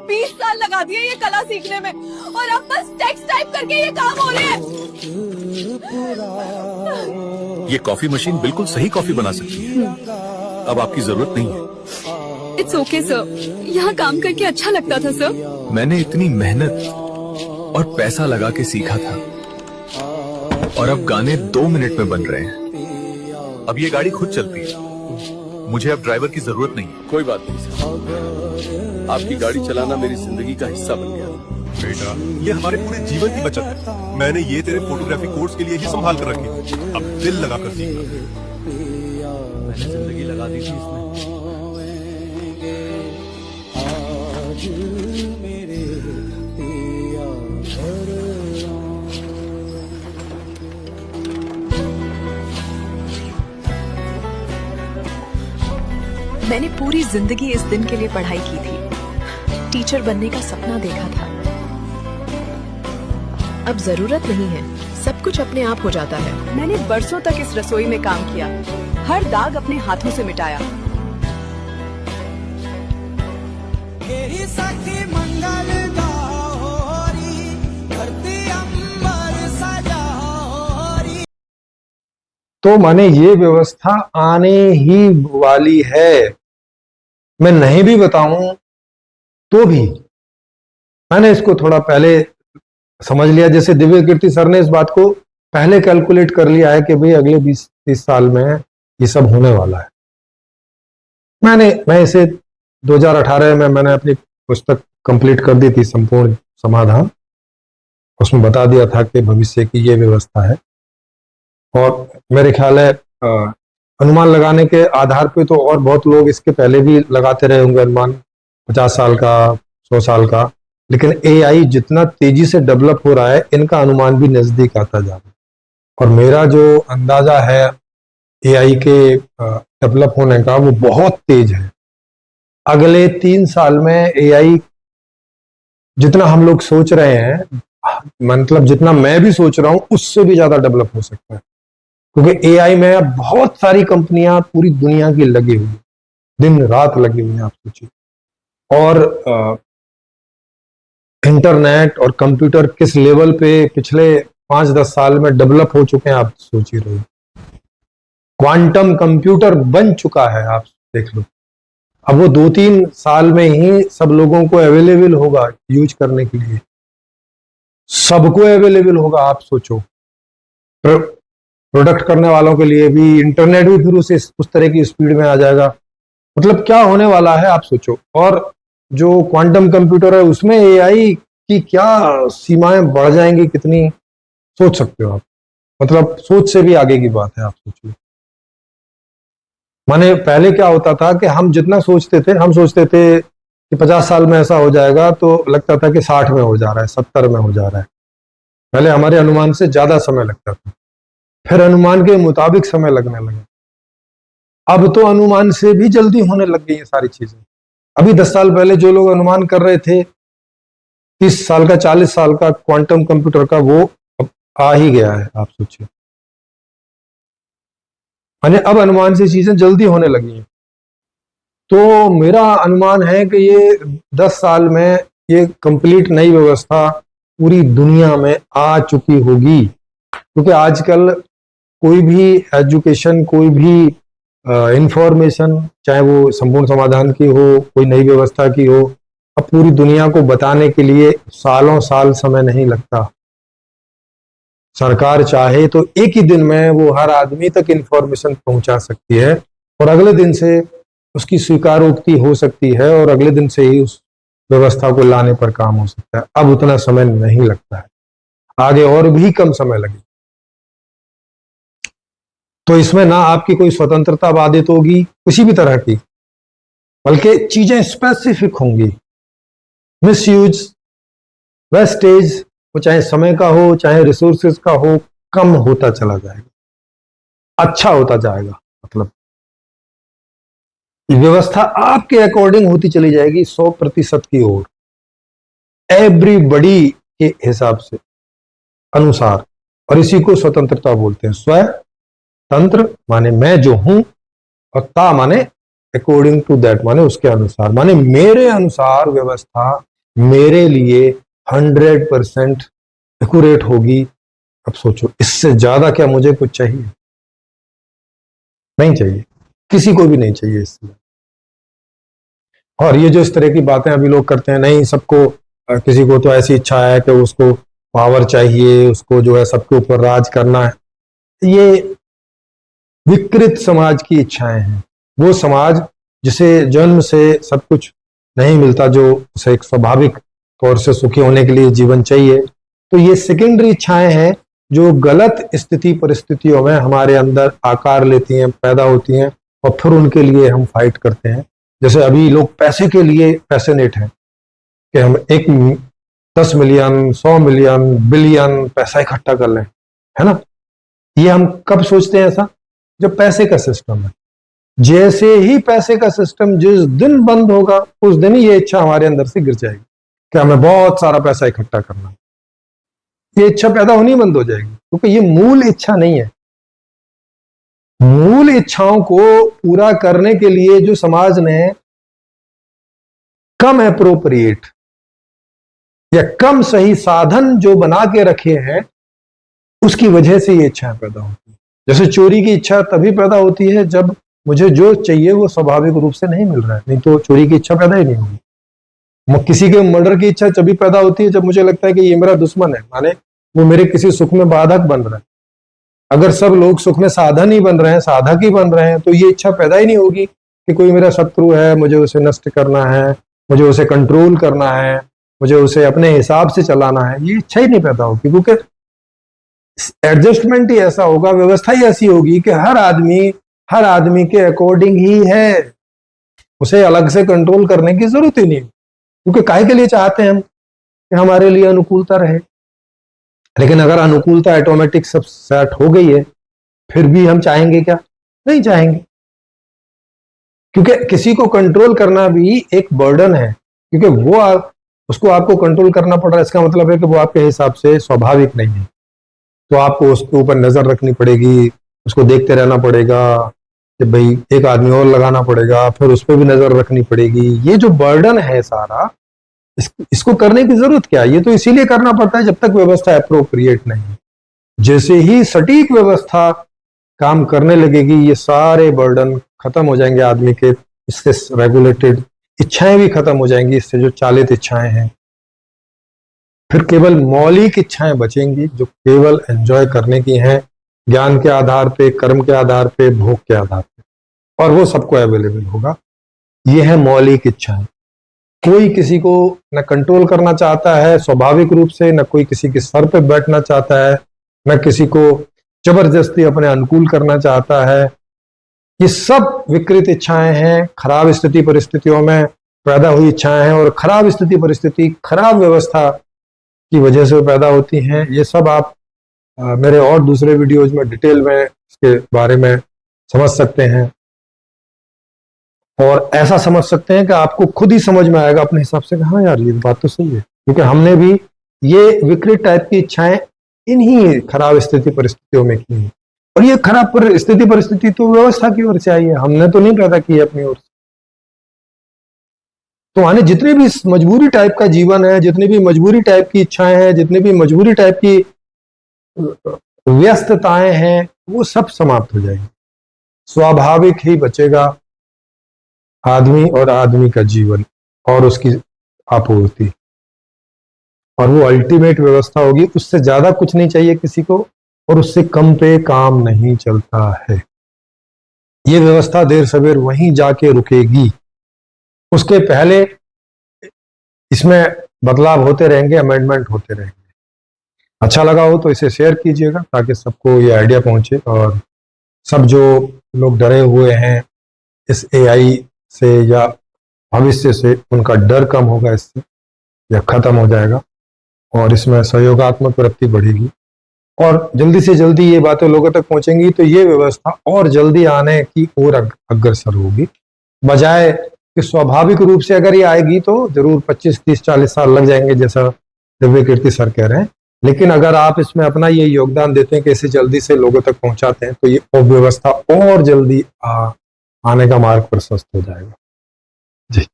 20 साल लगा दिए ये कला सीखने में और अब बस टेक्स्ट टाइप करके ये काम हो रहे हैं। ये कॉफी मशीन बिल्कुल सही कॉफी बना सकती है। अब आपकी जरूरत नहीं है। इट्स ओके सर, यहाँ काम करके अच्छा लगता था सर। मैंने इतनी मेहनत और पैसा लगा के सीखा था और अब गाने 2 मिनट में बन रहे हैं। अब ये गाड़ी खुद चलती है। मुझे अब ड्राइवर की जरूरत नहीं है। कोई बात नहीं सर, आपकी गाड़ी चलाना मेरी जिंदगी का हिस्सा बन गया। बेटा, ये हमारे पूरे जीवन की बचत है। मैंने ये तेरे फोटोग्राफी कोर्स के लिए ही संभाल कर रखी। अब दिल लगा कर सीखना। मैंने जिंदगी लगा दी थी इसमें। मैंने पूरी जिंदगी इस दिन के लिए पढ़ाई की थी, टीचर बनने का सपना देखा था। अब जरूरत नहीं है, सब कुछ अपने आप हो जाता है। मैंने बरसों तक इस रसोई में काम किया, हर दाग अपने हाथों से मिटाया। तो माने ये व्यवस्था आने ही वाली है। मैं नहीं भी बताऊं तो भी मैंने इसको थोड़ा पहले समझ लिया। जैसे दिव्य कीर्ति सर ने इस बात को पहले कैलकुलेट कर लिया है कि भाई अगले 20-30 साल में ये सब होने वाला है। मैं इसे 2018 में मैंने अपनी पुस्तक कंप्लीट कर दी थी, संपूर्ण समाधान। उसमें बता दिया था कि भविष्य की ये व्यवस्था है। और मेरे ख्याल है अनुमान लगाने के आधार पे तो और बहुत लोग इसके पहले भी लगाते रहे होंगे अनुमान, 50 साल का, 100 साल का। लेकिन एआई जितना तेजी से डेवलप हो रहा है, इनका अनुमान भी नजदीक आता जा रहा है। और मेरा जो अंदाजा है एआई के डेवलप होने का, वो बहुत तेज है। अगले 3 साल में एआई जितना हम लोग सोच रहे हैं, मतलब जितना मैं भी सोच रहा हूं, उससे भी ज्यादा डेवलप हो सकता है। क्योंकि एआई में अब बहुत सारी कंपनियां पूरी दुनिया की लगी हुई, दिन रात लगी हुई हैं, आप सोचिए। और इंटरनेट और कंप्यूटर किस लेवल पे पिछले 5-10 साल में डेवलप हो चुके हैं, आप सोच ही रहे हो। क्वांटम कंप्यूटर बन चुका है, आप देख लो। अब वो 2-3 साल में ही सब लोगों को अवेलेबल होगा यूज करने के लिए, सबको अवेलेबल होगा। आप सोचो, प्रोडक्ट करने वालों के लिए भी, इंटरनेट भी फिर उस तरह की स्पीड में आ जाएगा। मतलब क्या होने वाला है, आप सोचो। और जो क्वांटम कंप्यूटर है, उसमें एआई की क्या सीमाएं बढ़ जाएंगी, कितनी सोच सकते हो आप। मतलब सोच से भी आगे की बात है, आप सोचिए। माने पहले क्या होता था कि हम जितना सोचते थे कि 50 साल में ऐसा हो जाएगा, तो लगता था कि 60 में हो जा रहा है, 70 में हो जा रहा है। पहले हमारे अनुमान से ज्यादा समय लगता था, फिर अनुमान के मुताबिक समय लगने लगा। अब तो अनुमान से भी जल्दी होने लग गई ये सारी चीजें। अभी 10 साल पहले जो लोग अनुमान कर रहे थे 30 साल का, 40 साल का क्वांटम कंप्यूटर का, वो अब आ ही गया है, आप सोचिए। माने अब अनुमान से चीजें जल्दी होने लगी हैं। तो मेरा अनुमान है कि ये 10 साल में ये कंप्लीट नई व्यवस्था पूरी दुनिया में आ चुकी होगी। क्योंकि आजकल कोई भी एजुकेशन, कोई भी इंफॉर्मेशन, चाहे वो संपूर्ण समाधान की हो, कोई नई व्यवस्था की हो, अब पूरी दुनिया को बताने के लिए सालों साल समय नहीं लगता। सरकार चाहे तो एक ही दिन में वो हर आदमी तक इंफॉर्मेशन पहुंचा सकती है, और अगले दिन से उसकी स्वीकारोक्ति हो सकती है, और अगले दिन से ही उस व्यवस्था को लाने पर काम हो सकता है। अब उतना समय नहीं लगता है, आगे और भी कम समय लगे। तो इसमें ना आपकी कोई स्वतंत्रता बाधित होगी किसी भी तरह की, बल्कि चीजें स्पेसिफिक होंगी। मिसयूज, वेस्टेज, वो चाहे समय का हो, चाहे रिसोर्सेज का हो, कम होता चला जाएगा, अच्छा होता जाएगा। मतलब व्यवस्था आपके अकॉर्डिंग होती चली जाएगी 100% की ओर, एवरीबडी के हिसाब से, अनुसार। और इसी को स्वतंत्रता बोलते हैं। स्वतंत्र माने मैं जो हूं, और ता माने अकॉर्डिंग टू दैट, माने उसके अनुसार, माने मेरे अनुसार व्यवस्था मेरे लिए 100% एक्यूरेट होगी। अब सोचो, इससे ज्यादा क्या मुझे कुछ चाहिए? नहीं चाहिए, किसी को भी नहीं चाहिए इससे। और ये जो इस तरह की बातें अभी लोग करते हैं, नहीं सबको, किसी को तो ऐसी इच्छा है कि उसको पावर चाहिए, उसको जो है सबके ऊपर राज करना है, ये विकृत समाज की इच्छाएं हैं। वो समाज जिसे जन्म से सब कुछ नहीं मिलता, जो उसे एक स्वाभाविक तौर से सुखी होने के लिए जीवन चाहिए, तो ये सेकेंडरी इच्छाएं हैं जो गलत स्थिति परिस्थितियों में हमारे अंदर आकार लेती हैं, पैदा होती हैं, और फिर उनके लिए हम फाइट करते हैं। जैसे अभी लोग पैसे के लिए पैशनेट हैं कि हम 10 मिलियन, 100 मिलियन, बिलियन पैसा इकट्ठा कर लें, है ना। ये हम कब सोचते हैं ऐसा? जब पैसे का सिस्टम है। जैसे ही पैसे का सिस्टम जिस दिन बंद होगा, उस दिन ही ये इच्छा हमारे अंदर से गिर जाएगी कि हमें बहुत सारा पैसा इकट्ठा करना है। ये इच्छा पैदा होनी बंद हो जाएगी, क्योंकि ये मूल इच्छा नहीं है। मूल इच्छाओं को पूरा करने के लिए जो समाज ने कम एप्रोप्रिएट या कम सही साधन जो बना के रखे हैं, उसकी वजह से ये इच्छाएं पैदा होती है। जैसे चोरी की इच्छा तभी पैदा होती है जब मुझे जो चाहिए वो स्वाभाविक रूप से नहीं मिल रहा है, नहीं तो चोरी की इच्छा पैदा ही नहीं होगी। किसी के मर्डर की इच्छा तभी पैदा होती है जब मुझे लगता है कि ये मेरा दुश्मन है, माने वो मेरे किसी सुख में बाधक बन रहा है। अगर सब लोग सुख में साधन ही बन रहे हैं, साधक ही बन रहे हैं, तो ये इच्छा पैदा ही नहीं होगी कि कोई मेरा शत्रु है, मुझे उसे नष्ट करना है, मुझे उसे कंट्रोल करना है, मुझे उसे अपने हिसाब से चलाना है। ये इच्छा ही नहीं पैदा होगी, क्योंकि एडजस्टमेंट ही ऐसा होगा, व्यवस्था ही ऐसी होगी कि हर आदमी के अकॉर्डिंग ही है, उसे अलग से कंट्रोल करने की जरूरत ही नहीं। क्योंकि काहे के लिए चाहते हैं हम कि हमारे लिए अनुकूलता रहे। लेकिन अगर अनुकूलता ऑटोमेटिक सब सेट हो गई है, फिर भी हम चाहेंगे क्या? नहीं चाहेंगे, क्योंकि किसी को कंट्रोल करना भी एक बर्डन है, क्योंकि वो उसको आपको कंट्रोल करना पड़ रहा है। इसका मतलब है कि वो आपके हिसाब से स्वाभाविक नहीं है, तो आपको उसके ऊपर नजर रखनी पड़ेगी, उसको देखते रहना पड़ेगा कि भाई एक आदमी और लगाना पड़ेगा, फिर उस पर भी नजर रखनी पड़ेगी। ये जो बर्डन है सारा, इसको करने की जरूरत क्या है? ये तो इसीलिए करना पड़ता है जब तक व्यवस्था अप्रोप्रिएट नहीं है। जैसे ही सटीक व्यवस्था काम करने लगेगी, ये सारे बर्डन खत्म हो जाएंगे आदमी के, इससे रेगुलेटेड इच्छाएं भी खत्म हो जाएंगी, इससे जो चालित इच्छाएं हैं। फिर केवल मौलिक इच्छाएं बचेंगी जो केवल एंजॉय करने की हैं, ज्ञान के आधार पे, कर्म के आधार पे, भोग के आधार पे, और वो सबको अवेलेबल होगा। ये है मौलिक इच्छाएं। कोई किसी को न कंट्रोल करना चाहता है स्वाभाविक रूप से, न कोई किसी के सर पे बैठना चाहता है, न किसी को जबरदस्ती अपने अनुकूल करना चाहता है। ये सब विकृत इच्छाएं हैं, खराब स्थिति परिस्थितियों में पैदा हुई इच्छाएं हैं, और खराब स्थिति परिस्थिति, खराब व्यवस्था की वजह से पैदा होती हैं। ये सब आप मेरे और दूसरे वीडियोज में डिटेल में इसके बारे में समझ सकते हैं, और ऐसा समझ सकते हैं कि आपको खुद ही समझ में आएगा अपने हिसाब से, हाँ यार ये बात तो सही है, क्योंकि हमने भी ये विकृत टाइप की इच्छाएं इन्हीं खराब स्थिति परिस्थितियों में की हैं। और ये खराब स्थिति परिस्थिति तो व्यवस्था की ओर से आई है, हमने तो नहीं पैदा की है अपनी ओर से। तो आने जितने भी मजबूरी टाइप का जीवन है, जितनी भी मजबूरी टाइप की इच्छाएं हैं, जितनी भी मजबूरी टाइप की व्यस्तताएं हैं, वो सब समाप्त हो जाएंगी। स्वाभाविक ही बचेगा आदमी और आदमी का जीवन और उसकी आपूर्ति, और वो अल्टीमेट व्यवस्था होगी। उससे ज्यादा कुछ नहीं चाहिए किसी को, और उससे कम पे काम नहीं चलता है। ये व्यवस्था देर सवेर वहीं जाके रुकेगी। उसके पहले इसमें बदलाव होते रहेंगे, अमेंडमेंट होते रहेंगे। अच्छा लगा हो तो इसे शेयर कीजिएगा ताकि सबको ये आइडिया पहुंचे, और सब जो लोग डरे हुए हैं इस एआई से या भविष्य से, उनका डर कम होगा, इससे या खत्म हो जाएगा, और इसमें सहयोगात्मक वृत्ति बढ़ेगी, और जल्दी से जल्दी ये बातें लोगों तक पहुंचेंगी, तो ये व्यवस्था और जल्दी आने की ओर अग्रसर होगी। बजाय कि स्वाभाविक रूप से अगर ये आएगी तो जरूर 25, 30, 40 साल लग जाएंगे, जैसा दिव्य कीर्ति सर कह रहे हैं। लेकिन अगर आप इसमें अपना ये योगदान देते हैं कि इसे जल्दी से लोगों तक पहुंचाते हैं, तो ये व्यवस्था और जल्दी आने का मार्ग प्रशस्त हो जाएगा। जी।